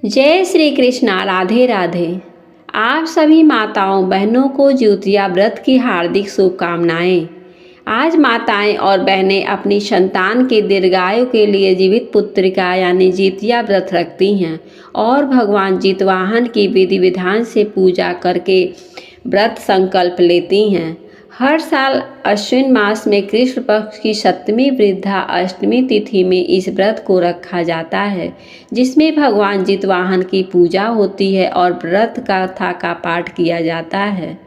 जय श्री कृष्णा। राधे राधे। आप सभी माताओं बहनों को ज्योतिया व्रत की हार्दिक शुभकामनाएं। आज माताएं और बहनें अपनी संतान के दीर्घायु के लिए जीवित पुत्रिका यानी जितिया व्रत रखती हैं और भगवान जितवाहन की विधि विधान से पूजा करके व्रत संकल्प लेती हैं। हर साल अश्विन मास में कृष्ण पक्ष की 7वीं वृद्धा अष्टमी तिथि में इस व्रत को रखा जाता है, जिसमें भगवान जितवाहन की पूजा होती है और व्रत कथा का पाठ किया जाता है।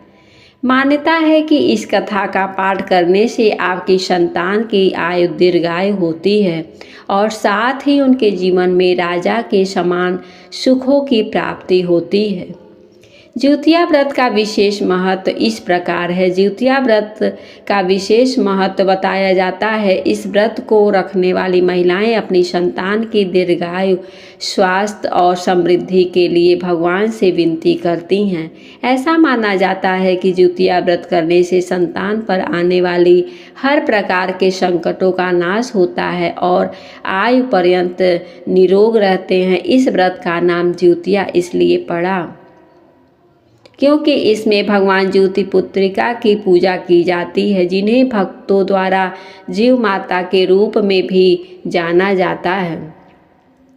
मान्यता है कि इस कथा का पाठ करने से आपकी संतान की आयु दीर्घायु होती है और साथ ही उनके जीवन में राजा के समान सुखों की प्राप्ति होती है। ज्योतिया व्रत का विशेष महत्व इस प्रकार है। ज्योतिया व्रत का विशेष महत्व बताया जाता है। इस व्रत को रखने वाली महिलाएं अपनी संतान की दीर्घायु, स्वास्थ्य और समृद्धि के लिए भगवान से विनती करती हैं। ऐसा माना जाता है कि ज्योतिया व्रत करने से संतान पर आने वाली हर प्रकार के संकटों का नाश होता है और आयु पर्यंत निरोग रहते हैं। इस व्रत का नाम ज्योतिया इसलिए पड़ा क्योंकि इसमें भगवान ज्योति पुत्रिका की पूजा की जाती है, जिन्हें भक्तों द्वारा जीव माता के रूप में भी जाना जाता है।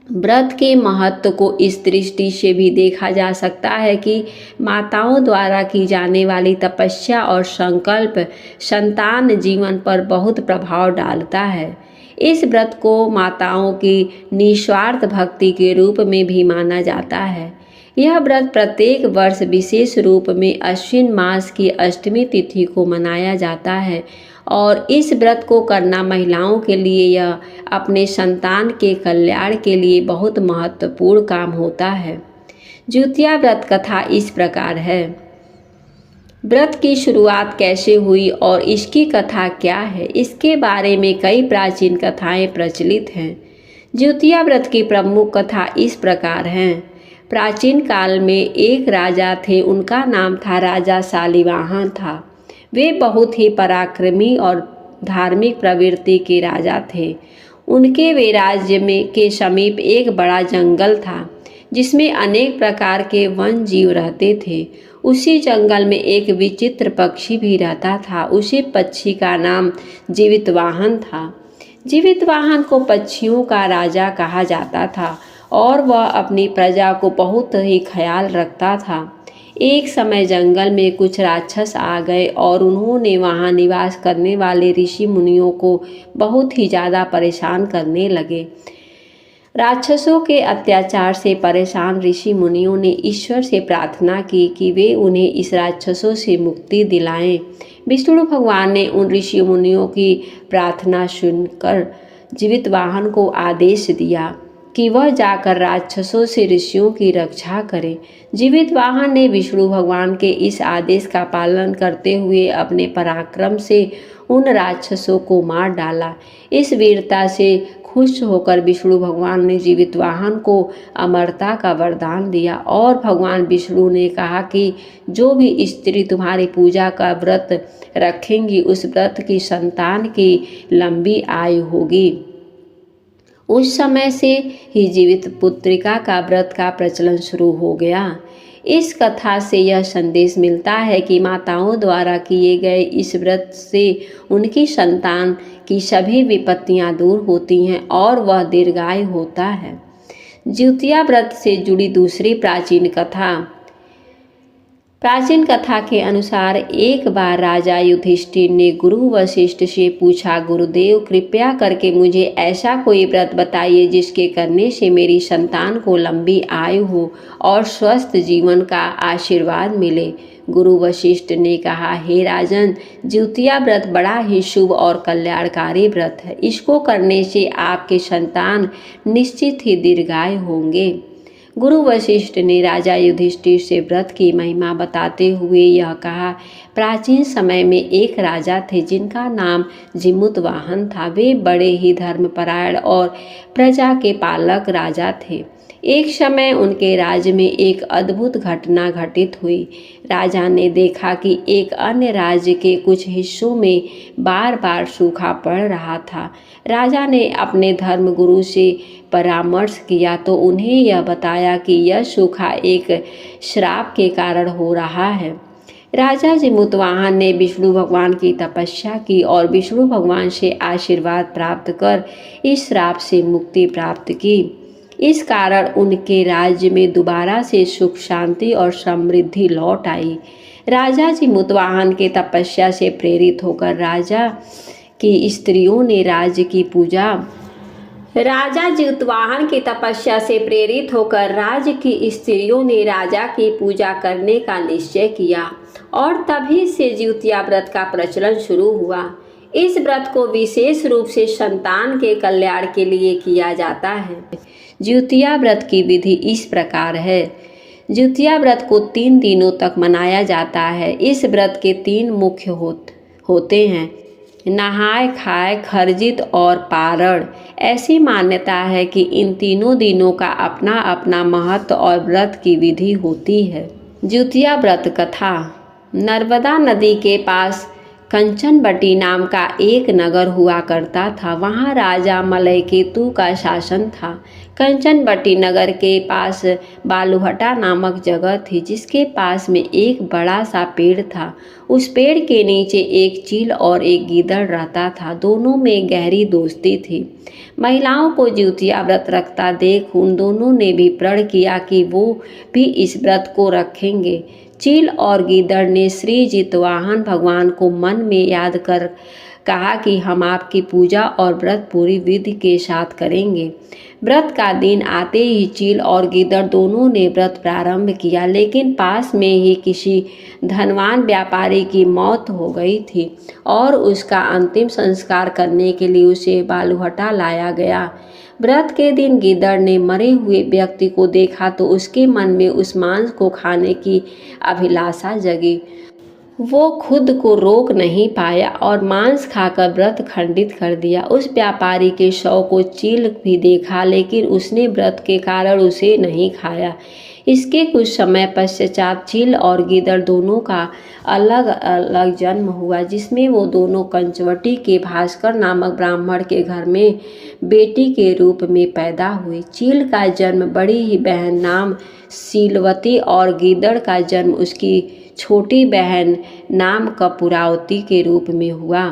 व्रत के महत्व को इस दृष्टि से भी देखा जा सकता है कि माताओं द्वारा की जाने वाली तपस्या और संकल्प संतान जीवन पर बहुत प्रभाव डालता है। इस व्रत को माताओं की निस्वार्थ भक्ति के रूप में भी माना जाता है। यह व्रत प्रत्येक वर्ष विशेष रूप में अश्विन मास की अष्टमी तिथि को मनाया जाता है और इस व्रत को करना महिलाओं के लिए यह अपने संतान के कल्याण के लिए बहुत महत्वपूर्ण काम होता है। ज्योतिया व्रत कथा इस प्रकार है। व्रत की शुरुआत कैसे हुई और इसकी कथा क्या है, इसके बारे में कई प्राचीन कथाएं प्रचलित हैं। ज्योतिया व्रत की प्रमुख कथा इस प्रकार है। प्राचीन काल में एक राजा थे, उनका नाम था राजा शालिवाहन था। वे बहुत ही पराक्रमी और धार्मिक प्रवृत्ति के राजा थे। उनके वे राज्य में के समीप एक बड़ा जंगल था, जिसमें अनेक प्रकार के वन जीव रहते थे। उसी जंगल में एक विचित्र पक्षी भी रहता था। उसी पक्षी का नाम जीवितवाहन था। जीवितवाहन को पक्षियों का राजा कहा जाता था और वह अपनी प्रजा को बहुत ही ख्याल रखता था। एक समय जंगल में कुछ राक्षस आ गए और उन्होंने वहां निवास करने वाले ऋषि मुनियों को बहुत ही ज़्यादा परेशान करने लगे। राक्षसों के अत्याचार से परेशान ऋषि मुनियों ने ईश्वर से प्रार्थना की कि वे उन्हें इस राक्षसों से मुक्ति दिलाएं। विष्णु भगवान ने उन ऋषि मुनियों की प्रार्थना सुनकर जीवितवाहन को आदेश दिया कि वह जाकर राक्षसों से ऋषियों की रक्षा करे। जीवितवाहन ने विष्णु भगवान के इस आदेश का पालन करते हुए अपने पराक्रम से उन राक्षसों को मार डाला। इस वीरता से खुश होकर विष्णु भगवान ने जीवितवाहन को अमरता का वरदान दिया और भगवान विष्णु ने कहा कि जो भी स्त्री तुम्हारी पूजा का व्रत रखेंगी, उस व्रत की संतान की लंबी आयु होगी। उस समय से ही जीवित पुत्रिका का व्रत का प्रचलन शुरू हो गया। इस कथा से यह संदेश मिलता है कि माताओं द्वारा किए गए इस व्रत से उनकी संतान की सभी विपत्तियां दूर होती हैं और वह दीर्घायु होता है। ज्योतिया व्रत से जुड़ी दूसरी प्राचीन कथा के अनुसार एक बार राजा युधिष्ठिर ने गुरु वशिष्ठ से पूछा, गुरुदेव कृपया करके मुझे ऐसा कोई व्रत बताइए जिसके करने से मेरी संतान को लंबी आयु हो और स्वस्थ जीवन का आशीर्वाद मिले। गुरु वशिष्ठ ने कहा, हे राजन, ज्योतिया व्रत बड़ा ही शुभ और कल्याणकारी व्रत है। इसको करने से आपके संतान निश्चित ही दीर्घायु होंगे। गुरु वशिष्ठ ने राजा युधिष्ठिर से व्रत की महिमा बताते हुए यह कहा, प्राचीन समय में एक राजा थे जिनका नाम जीमुतवाहन था। वे बड़े ही धर्मपरायण और प्रजा के पालक राजा थे। एक समय उनके राज्य में एक अद्भुत घटना घटित हुई। राजा ने देखा कि एक अन्य राज्य के कुछ हिस्सों में बार बार सूखा पड़ रहा था। राजा ने अपने धर्मगुरु से परामर्श किया तो उन्हें यह बताया कि यह सूखा एक श्राप के कारण हो रहा है। राजा जिमुतवाहन ने विष्णु भगवान की तपस्या की और विष्णु भगवान से आशीर्वाद प्राप्त कर इस श्राप से मुक्ति प्राप्त की। इस कारण उनके राज्य में दोबारा से सुख, शांति और समृद्धि लौट आई। राजा जिमुतवाहन के तपस्या से प्रेरित होकर राजा की स्त्रियों ने राज्य की पूजा राजा जितवाहन की तपस्या से प्रेरित होकर राज्य की स्त्रियों ने राजा की पूजा करने का निश्चय किया और तभी से जिउतिया व्रत का प्रचलन शुरू हुआ। इस व्रत को विशेष रूप से संतान के कल्याण के लिए किया जाता है। जिउतिया व्रत की विधि इस प्रकार है। जिउतिया व्रत को 3 दिनों तक मनाया जाता है। इस व्रत के 3 मुख्य होते हैं: नहाय खाए, खर्जित और पारण। ऐसी मान्यता है कि इन तीनों दिनों का अपना अपना महत्व और व्रत की विधि होती है। जिउतिया व्रत कथा। नर्मदा नदी के पास कंचनबटी नाम का एक नगर हुआ करता था। वहाँ राजा मलयकेतु का शासन था। कंचनबटी नगर के पास बालूहटा नामक जगह थी, जिसके पास में एक बड़ा सा पेड़ था। उस पेड़ के नीचे एक चील और एक गीदड़ रहता था। दोनों में गहरी दोस्ती थी। महिलाओं को जिउतिया व्रत रखता देख उन दोनों ने भी प्रण किया कि वो भी इस व्रत को रखेंगे। चील और गीदड़ ने श्री जितवाहन भगवान को मन में याद कर कहा कि हम आपकी पूजा और व्रत पूरी विधि के साथ करेंगे। व्रत का दिन आते ही चील और गीदड़ दोनों ने व्रत प्रारंभ किया, लेकिन पास में ही किसी धनवान व्यापारी की मौत हो गई थी और उसका अंतिम संस्कार करने के लिए उसे बालूहटा लाया गया। व्रत के दिन गीदड़ ने मरे हुए व्यक्ति को देखा तो उसके मन में उस मांस को खाने की अभिलाषा जगी। वो खुद को रोक नहीं पाया और मांस खाकर व्रत खंडित कर दिया। उस व्यापारी के शव को चील भी देखा, लेकिन उसने व्रत के कारण उसे नहीं खाया। इसके कुछ समय पश्चात चील और गीदड़ दोनों का अलग अलग जन्म हुआ, जिसमें वो दोनों कंचवटी के भास्कर नामक ब्राह्मण के घर में बेटी के रूप में पैदा हुई। चील का जन्म बड़ी ही बहन नाम सीलवती और गीदड़ का जन्म उसकी छोटी बहन नाम कपूरावती के रूप में हुआ।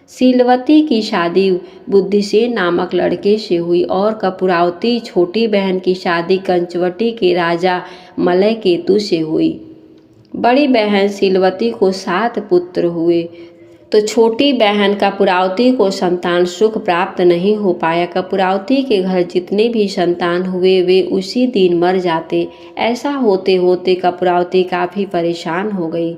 सीलवती की शादी बुद्धिसेन नामक लड़के से हुई और कपूरावती छोटी बहन की शादी कंचवटी के राजा मलयकेतु से हुई। बड़ी बहन सीलवती को 7 पुत्र हुए तो छोटी बहन कपूरावती को संतान सुख प्राप्त नहीं हो पाया। कपूरावती के घर जितने भी संतान हुए वे उसी दिन मर जाते। ऐसा होते होते कपूरावती काफ़ी परेशान हो गई।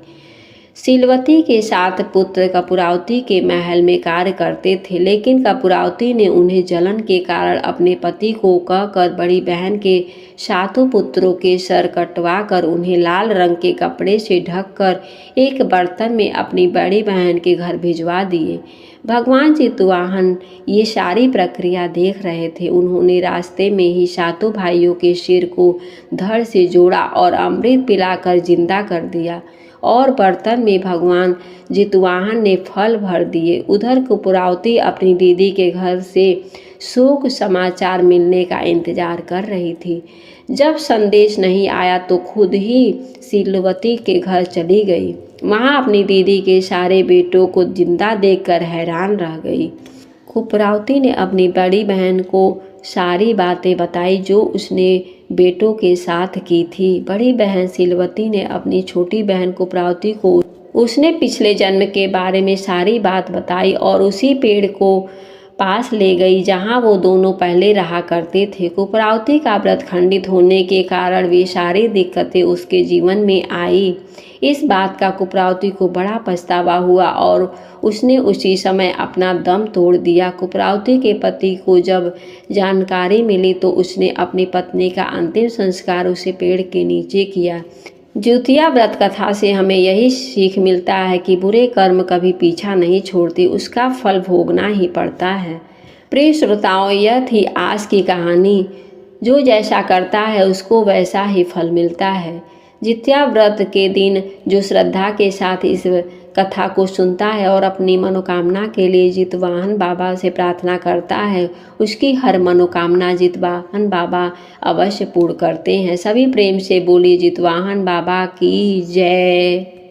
सीलवती के 7 पुत्र कपूरावती के महल में कार्य करते थे, लेकिन कपूरावती ने उन्हें जलन के कारण अपने पति को कहकर बड़ी बहन के 7 पुत्रों के सर कटवा कर उन्हें लाल रंग के कपड़े से ढककर एक बर्तन में अपनी बड़ी बहन के घर भिजवा दिए। भगवान जितवाहन ये सारी प्रक्रिया देख रहे थे। उन्होंने रास्ते में ही 7 भाइयों के सिर को धड़ से जोड़ा और अमृत पिलाकर जिंदा कर दिया और बर्तन में भगवान जितवाहन ने फल भर दिए। उधर कपूरावती अपनी दीदी के घर से शोक समाचार मिलने का इंतजार कर रही थी। जब संदेश नहीं आया तो खुद ही सीलवती के घर चली गई। वहाँ अपनी दीदी के सारे बेटों को जिंदा देखकर हैरान रह गई। कपूरावती ने अपनी बड़ी बहन को सारी बातें बताई जो उसने बेटों के साथ की थी। बड़ी बहन सीलवती ने अपनी छोटी बहन कपूरावती को उसने पिछले जन्म के बारे में सारी बात बताई और उसी पेड़ को पास ले गई जहां वो दोनों पहले रहा करते थे। कपूरावती का व्रत खंडित होने के कारण वे सारी दिक्कतें उसके जीवन में आई। इस बात का कपूरावती को बड़ा पछतावा हुआ और उसने उसी समय अपना दम तोड़ दिया। कपूरावती के पति को जब जानकारी मिली तो उसने अपनी पत्नी का अंतिम संस्कार उसे पेड़ के नीचे किया। जिउतिया व्रत कथा से हमें यही सीख मिलता है कि बुरे कर्म कभी पीछा नहीं छोड़ते, उसका फल भोगना ही पड़ता है। प्रिय श्रोताओं, यह थी आज की कहानी। जो जैसा करता है उसको वैसा ही फल मिलता है। जिउतिया व्रत के दिन जो श्रद्धा के साथ इस कथा को सुनता है और अपनी मनोकामना के लिए जितवाहन बाबा से प्रार्थना करता है, उसकी हर मनोकामना जितवाहन बाबा अवश्य पूर्ण करते हैं। सभी प्रेम से बोलिए जितवाहन बाबा की जय।